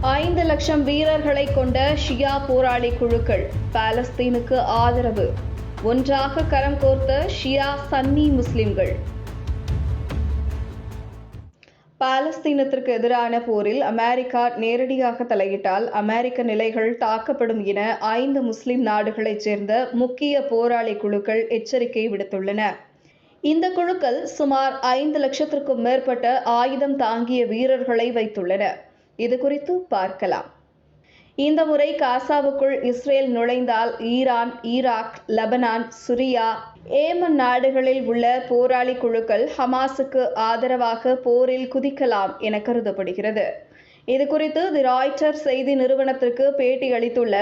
5 லட்சம் வீரர்களை கொண்ட ஷியா போராளி குழுக்கள் பாலஸ்தீனுக்கு ஆதரவு. ஒன்றாக கரம் கோர்த்த ஷியா சன்னி முஸ்லிம்கள். பாலஸ்தீனத்திற்கு எதிரான போரில் அமெரிக்கா நேரடியாக தலையிட்டால் அமெரிக்க நிலைகள் தாக்கப்படும் என 5 முஸ்லிம் நாடுகளைச் சேர்ந்த முக்கிய போராளி குழுக்கள் எச்சரிக்கை விடுத்துள்ளன. இந்த குழுக்கள் சுமார் 5 லட்சத்திற்கும் மேற்பட்ட ஆயுதம் தாங்கிய வீரர்களை வைத்துள்ளன. இது குறித்து பார்க்கலாம். இந்த முறை காசாவுக்குள் இஸ்ரேல் நுழைந்தால் Iran, Iraq, Lebanon, Syria, Yemen நாடுகளில் உள்ள போராளி குழுக்கள் ஹமாஸுக்கு ஆதரவாக போரில் குதிக்கலாம் என கருதப்படுகிறது. இது குறித்து தி ராய்ட்டர் செய்தி நிறுவனத்திற்கு பேட்டி அளித்துள்ள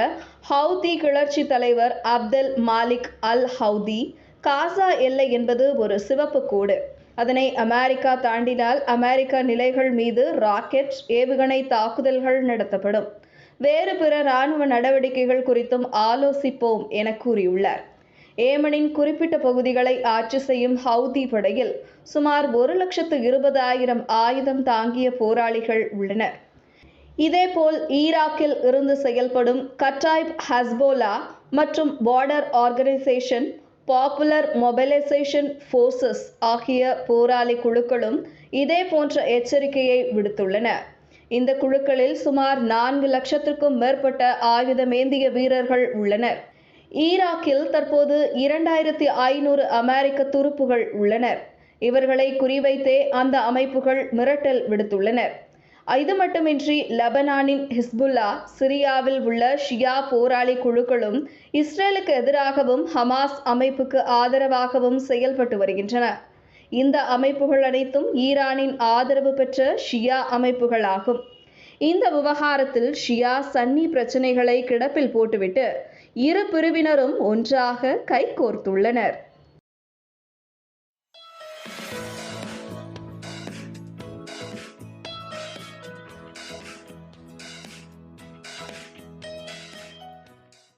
ஹவுதி கிளர்ச்சி தலைவர் அப்தெல் மாலிக் அல் ஹவுதி, காசா எல்லை என்பது ஒரு சிவப்பு கோடு. அதனை அமெரிக்கா தாண்டினால் அமெரிக்க நிலைகள் மீது ராக்கெட், ஏவுகணை தாக்குதல்கள் நடத்தப்படும். வேறு பிற இராணுவ நடவடிக்கைகள் குறித்தும் ஆலோசிப்போம் என கூறியுள்ளார். ஏமனின் குறிப்பிட்ட பகுதிகளை ஆட்சி செய்யும் ஹவுதி படையில் சுமார் 1,20,000 ஆயுதம் தாங்கிய போராளிகள் உள்ளனர். இதேபோல் ஈராக்கில் இருந்து செயல்படும் கட்டாய்ப் ஹஸ்போலா மற்றும் border organisation, popular mobilisation forces ஆகிய போராளி குழுக்களும் இதே போன்ற எச்சரிக்கையை விடுத்துள்ளன. இந்த குழுக்களில் சுமார் 4 லட்சத்திற்கும் மேற்பட்ட ஆயுதமேந்திய வீரர்கள் உள்ளனர். ஈராக்கில் தற்போது 2500 அமெரிக்க துருப்புகள் உள்ளனர். இவர்களை குறிவைத்தே அந்த அமைப்புகள் மிரட்டல் விடுத்துள்ளனர். இது மட்டுமின்றி லெபனானின் ஹிஸ்புல்லா, சிரியாவில் உள்ள ஷியா போராளி குழுக்களும் இஸ்ரேலுக்கு எதிராகவும் ஹமாஸ் அமைப்புக்கு ஆதரவாகவும் செயல்பட்டு வருகின்றன. இந்த அமைப்புகள் அனைத்தும் ஈரானின் ஆதரவு பெற்ற ஷியா அமைப்புகளாகும். இந்த விவகாரத்தில் ஷியா சன்னி பிரச்சினைகளை கிடப்பில் போட்டுவிட்டு இரு பிரிவினரும் ஒன்றாக கைகோர்த்துள்ளனர்.